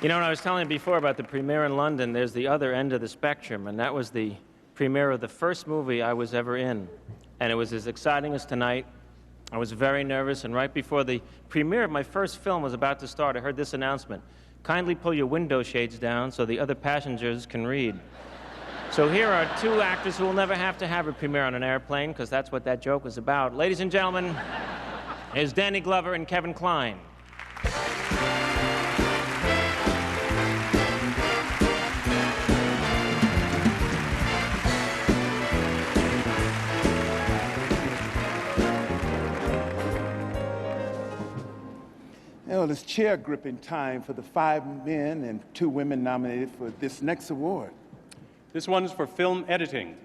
You know, when I was telling you before about the premiere in London, there's the other end of the spectrum, and that was the premiere of the first movie I was ever in. And it was as exciting as tonight. I was very nervous, and right before the premiere of my first film was about to start, I heard this announcement: kindly pull your window shades down so the other passengers can read. So here are two actors who will never have to have a premiere on an airplane, because that's what that joke was about. Ladies and gentlemen, here's Danny Glover and Kevin Kline. Well, it's chair-gripping time for the 5 men and 2 women nominated for this next award. This one's for film editing,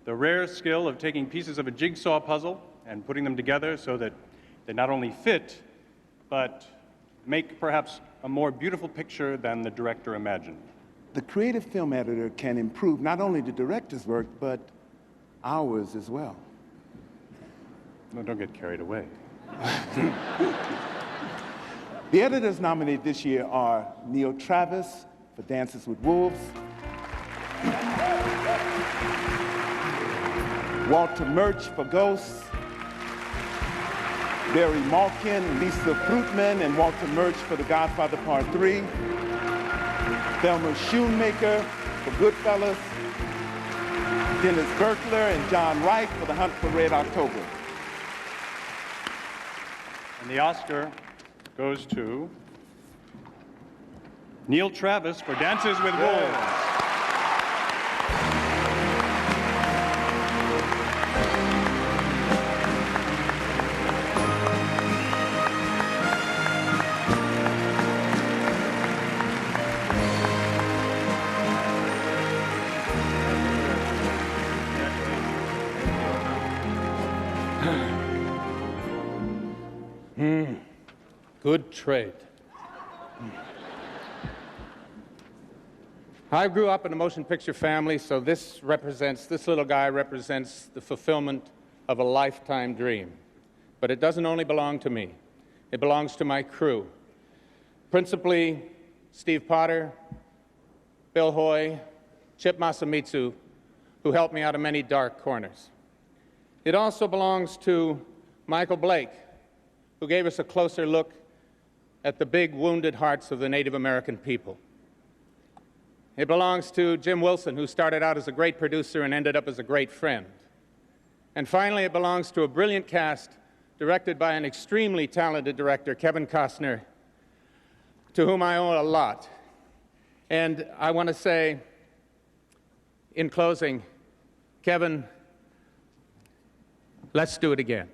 the rare skill of taking pieces of a jigsaw puzzle and putting them together so that they not only fit, but make perhaps a more beautiful picture than the director imagined. The creative film editor can improve not only the director's work, but ours as well. No, don't get carried away. The editors nominated this year are Neil Travis for Dances with Wolves, Walter Murch for Ghosts, Barry Malkin, Lisa Fruitman, and Walter Murch for The Godfather Part 3, Thelma Schoonmaker for Goodfellas, Dennis Berkler and John Wright for The Hunt for Red October. And the Oscar goes to Neil Travis for Dances with Wolves. Good trade. I grew up in a motion picture family, so this little guy represents the fulfillment of a lifetime dream. But it doesn't only belong to me. It belongs to my crew. Principally, Steve Potter, Bill Hoy, Chip Masamitsu, who helped me out of many dark corners. It also belongs to Michael Blake, who gave us a closer look at the big wounded hearts of the Native American people. It belongs to Jim Wilson, who started out as a great producer and ended up as a great friend. And finally, it belongs to a brilliant cast directed by an extremely talented director, Kevin Costner, to whom I owe a lot. And I want to say, in closing, Kevin, let's do it again.